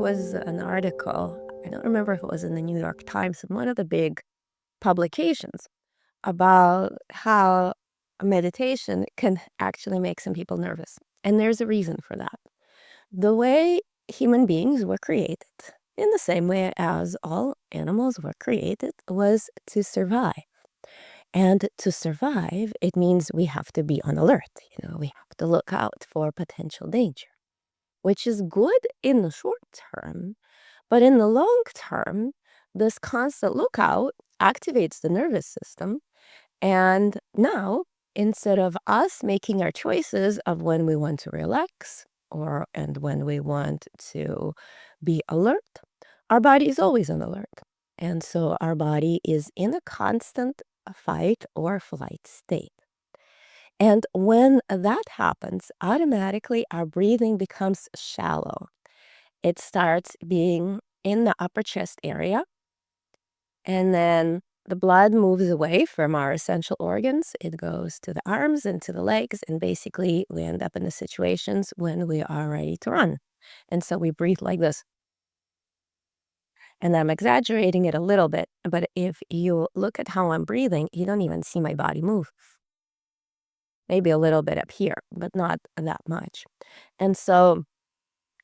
was an article, I don't remember if it was in the New York Times, in one of the big publications, about how meditation can actually make some people nervous. And there's a reason for that. The way human beings were created, in the same way as all animals were created, was to survive. And to survive, it means we have to be on alert. We have to look out for potential danger, which is good in the short term. But in the long term, this constant lookout activates the nervous system. And now, instead of us making our choices of when we want to relax and when we want to be alert, our body is always on alert. And so our body is in a constant fight or flight state. And when that happens, automatically our breathing becomes shallow. It starts being in the upper chest area, and then the blood moves away from our essential organs. It goes to the arms and to the legs, and basically we end up in the situations when we are ready to run. And so we breathe like this. And I'm exaggerating it a little bit, but if you look at how I'm breathing, you don't even see my body move. Maybe a little bit up here, but not that much. And so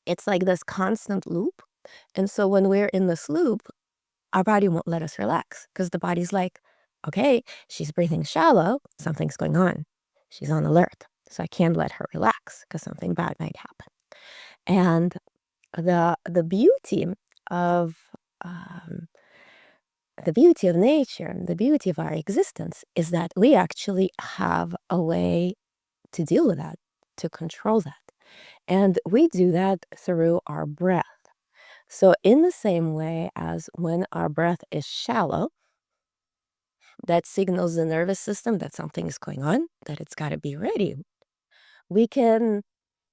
it's like this constant loop. And so when we're in this loop, our body won't let us relax because the body's like, okay, she's breathing shallow, something's going on. She's on alert. So I can't let her relax because something bad might happen. And the beauty of um, the beauty of nature, the beauty of our existence is that we actually have a way to deal with that, to control that. And we do that through our breath. So, in the same way as when our breath is shallow, that signals the nervous system that something is going on, that it's got to be ready. We can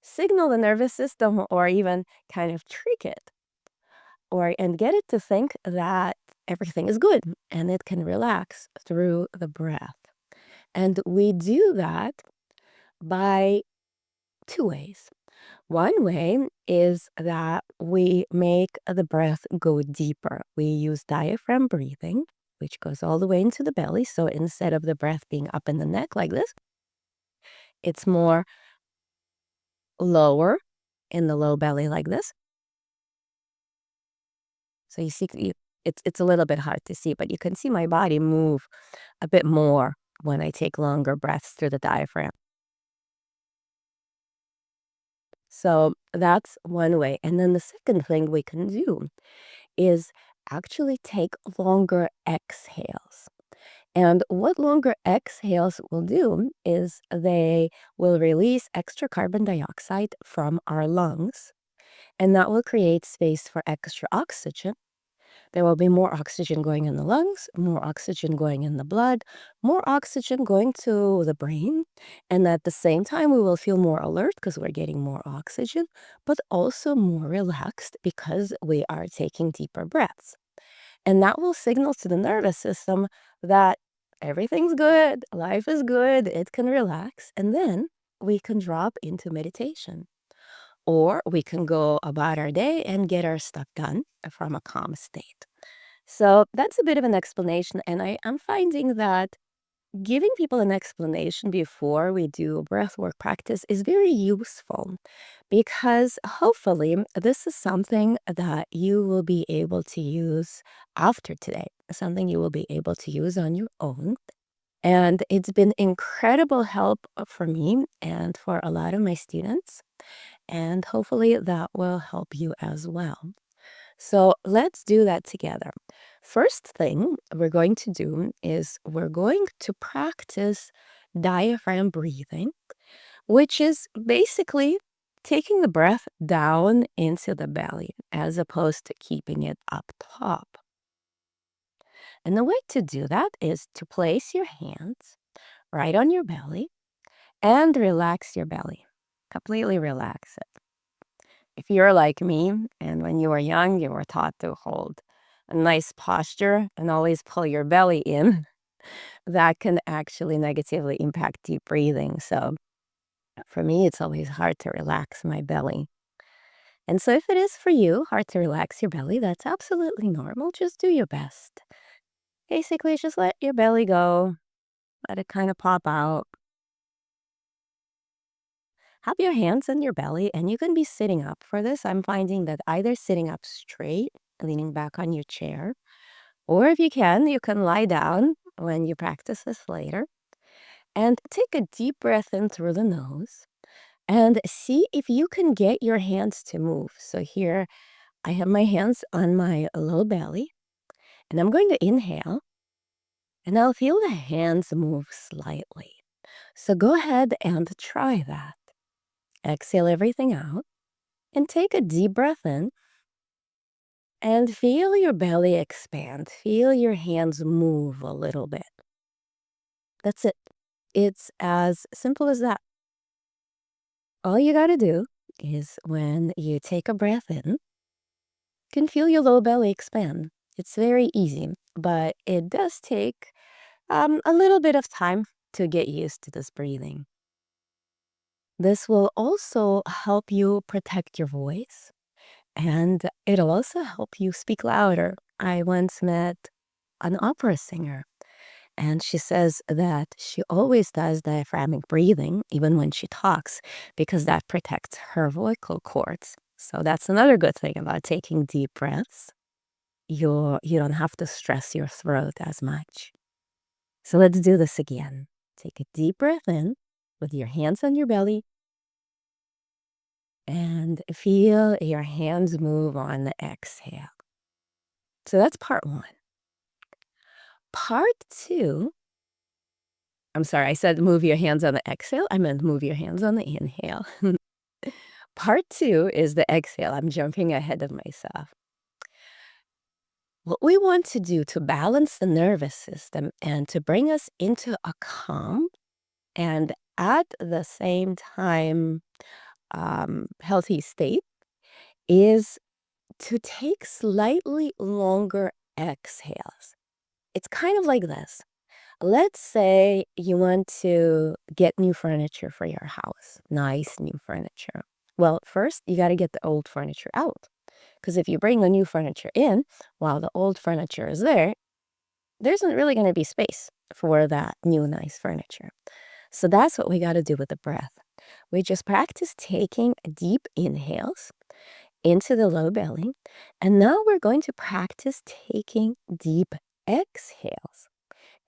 signal the nervous system or even kind of trick it and get it to think that everything is good and it can relax through the breath. And we do that by two ways. One way is that we make the breath go deeper. We use diaphragm breathing, which goes all the way into the belly. So instead of the breath being up in the neck like this, it's more lower in the low belly like this. So you see, it's a little bit hard to see, but you can see my body move a bit more when I take longer breaths through the diaphragm. So that's one way. And then the second thing we can do is actually take longer exhales. And what longer exhales will do is they will release extra carbon dioxide from our lungs, and that will create space for extra oxygen. There will be more oxygen going in the lungs, more oxygen going in the blood, more oxygen going to the brain. And at the same time, we will feel more alert because we're getting more oxygen, but also more relaxed because we are taking deeper breaths. And that will signal to the nervous system that everything's good, life is good, it can relax. And then we can drop into meditation. Or we can go about our day and get our stuff done from a calm state. So that's a bit of an explanation. And I'm finding that giving people an explanation before we do breathwork practice is very useful because hopefully this is something that you will be able to use after today, something you will be able to use on your own. And it's been incredible help for me and for a lot of my students. And hopefully that will help you as well. So let's do that together. First thing we're going to do is we're going to practice diaphragm breathing, which is basically taking the breath down into the belly as opposed to keeping it up top. And the way to do that is to place your hands right on your belly and relax your belly. Completely relax it. If you're like me, and when you were young, you were taught to hold a nice posture and always pull your belly in, that can actually negatively impact deep breathing. So for me, it's always hard to relax my belly. And so if it is for you hard to relax your belly, that's absolutely normal. Just do your best. Basically, just let your belly go, let it kind of pop out. Have your hands on your belly, and you can be sitting up for this. I'm finding that either sitting up straight, leaning back on your chair, or if you can lie down when you practice this later. And take a deep breath in through the nose and see if you can get your hands to move. So here I have my hands on my low belly, and I'm going to inhale, and I'll feel the hands move slightly. So go ahead and try that. Exhale everything out and take a deep breath in and feel your belly expand. Feel your hands move a little bit. That's it. It's as simple as that. All you got to do is when you take a breath in, you can feel your low belly expand. It's very easy, but it does take a little bit of time to get used to this breathing. This will also help you protect your voice, and it'll also help you speak louder. I once met an opera singer, and she says that she always does diaphragmatic breathing, even when she talks, because that protects her vocal cords. So that's another good thing about taking deep breaths. You don't have to stress your throat as much. So let's do this again. Take a deep breath in with your hands on your belly and feel your hands move on the exhale. So that's part one. Part two, I'm sorry, I said move your hands on the exhale. I meant move your hands on the inhale. Part two is the exhale. I'm jumping ahead of myself. What we want to do to balance the nervous system and to bring us into a calm and at the same time healthy state is to take slightly longer exhales. It's kind of like this. Let's say you want to get new furniture for your house, nice new furniture. Well, first, you got to get the old furniture out. Because if you bring the new furniture in while the old furniture is there, there isn't really going to be space for that new, nice furniture. So that's what we got to do with the breath. We just practice taking deep inhales into the low belly. And now we're going to practice taking deep exhales.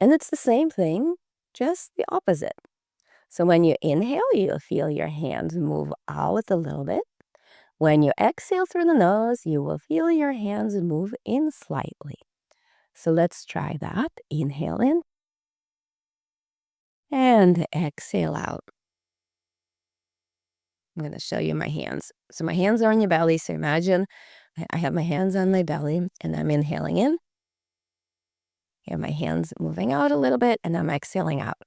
And it's the same thing, just the opposite. So when you inhale, you'll feel your hands move out a little bit. When you exhale through the nose, you will feel your hands move in slightly. So let's try that. Inhale in and exhale out. I'm going to show you my hands. So my hands are on your belly. So imagine I have my hands on my belly and I'm inhaling in. I have my hands moving out a little bit and I'm exhaling out.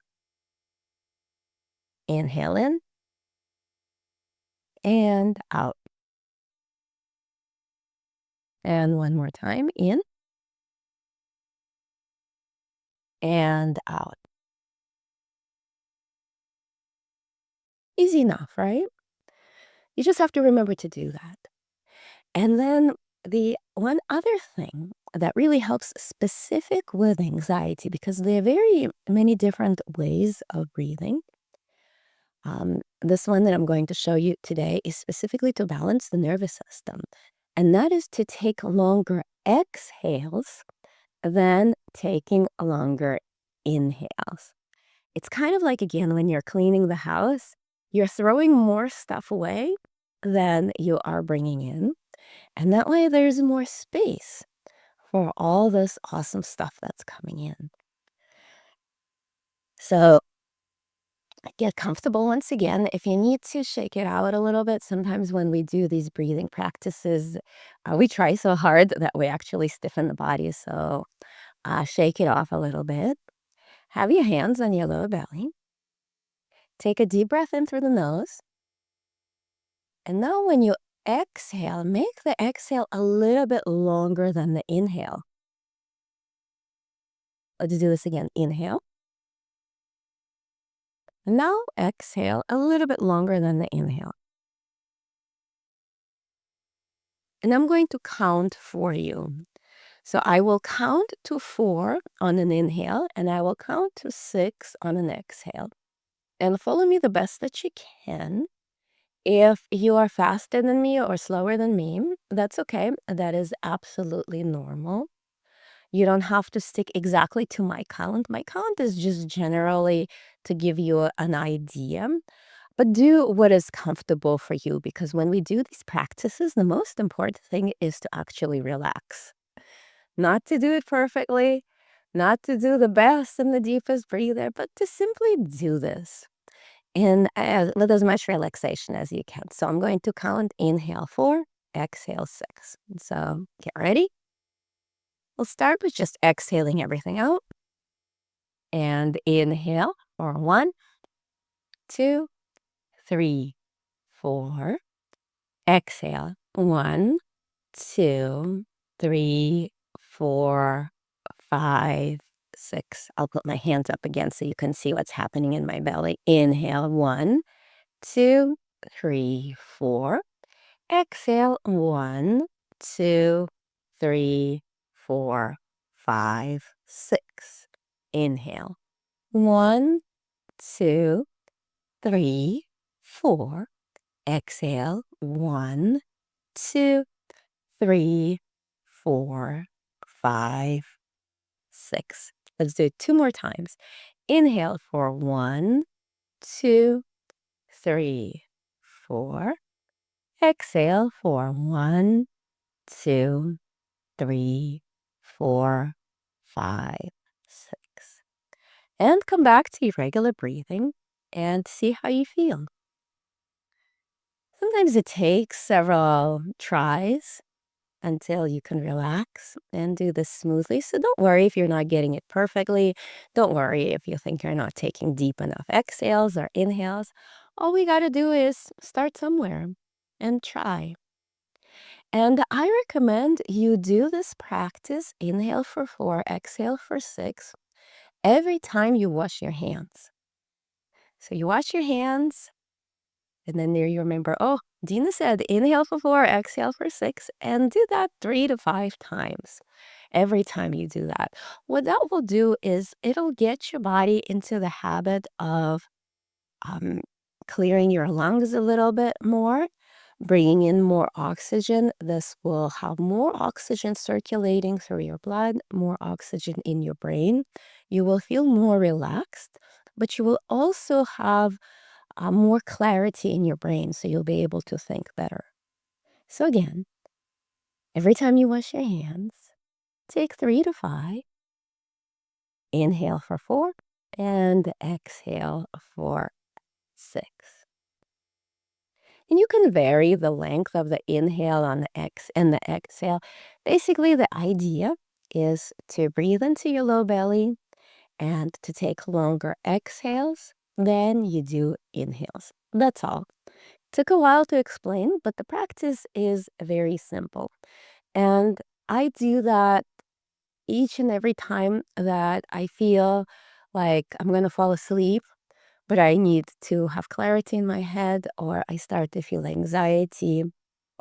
Inhale in and out. And one more time, in and out. Easy enough, right? You just have to remember to do that. And then the one other thing that really helps specific with anxiety, because there are very many different ways of breathing. This one that I'm going to show you today is specifically to balance the nervous system. And that is to take longer exhales than taking longer inhales. It's kind of like, again, when you're cleaning the house, you're throwing more stuff away than you are bringing in. And that way, there's more space for all this awesome stuff that's coming in. So get comfortable once again. If you need to shake it out a little bit, sometimes when we do these breathing practices, we try so hard that we actually stiffen the body. So shake it off a little bit. Have your hands on your lower belly. Take a deep breath in through the nose. And now when you exhale, make the exhale a little bit longer than the inhale. Let's do this again. Inhale. And now exhale a little bit longer than the inhale. and I'm going to count for you. So I will count to 4 on an inhale, and I will count to 6 on an exhale. And follow me the best that you can. If you are faster than me or slower than me, that's okay. That is absolutely normal. You don't have to stick exactly to my count. My count is just generally to give you an idea, but do what is comfortable for you, because when we do these practices, the most important thing is to actually relax. Not to do it perfectly, not to do the best and the deepest breather, but to simply do this in with as much relaxation as you can. So I'm going to count inhale 4, exhale 6. So get ready. We'll start with just exhaling everything out. And inhale for 1, 2, 3, 4. Exhale 1, 2, 3, 4, 5, 6. I'll put my hands up again so you can see what's happening in my belly. Inhale 1, 2, 3, 4. Exhale 1, 2, 3, 4, 5, 6. Inhale 1, 2, 3, 4. Exhale 1, 2, 3, 4, 5, 6. Let's do it 2 more times. Inhale for 1, 2, 3, 4. Exhale for 1, 2, 3, 4, 5, 6. And come back to your regular breathing and see how you feel. Sometimes it takes several tries until you can relax and do this smoothly. So don't worry if you're not getting it perfectly. Don't worry if you think you're not taking deep enough exhales or inhales. All we got to do is start somewhere and try. And I recommend you do this practice, inhale for 4, exhale for 6, every time you wash your hands. So you wash your hands, and then there you remember, oh, Dina said inhale for 4, exhale for 6, and do that 3 to 5 times. Every time you do that, what that will do is it'll get your body into the habit of um, clearing your lungs a little bit more, bringing in more oxygen. This will have more oxygen circulating through your blood, more oxygen in your brain. You will feel more relaxed, but you will also have more clarity in your brain, so you'll be able to think better. So again, every time you wash your hands, take 3 to 5, inhale for 4, and exhale for 6. And you can vary the length of the inhale on the and the exhale. Basically, the idea is to breathe into your low belly and to take longer exhales than you do inhales. That's all. Took a while to explain, but the practice is very simple. And I do that each and every time that I feel like I'm going to fall asleep, but I need to have clarity in my head, or I start to feel anxiety,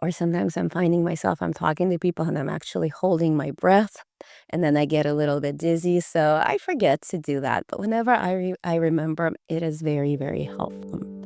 or sometimes I'm finding myself, I'm talking to people and I'm actually holding my breath, and then I get a little bit dizzy. So I forget to do that. But whenever I remember, it is very, very helpful.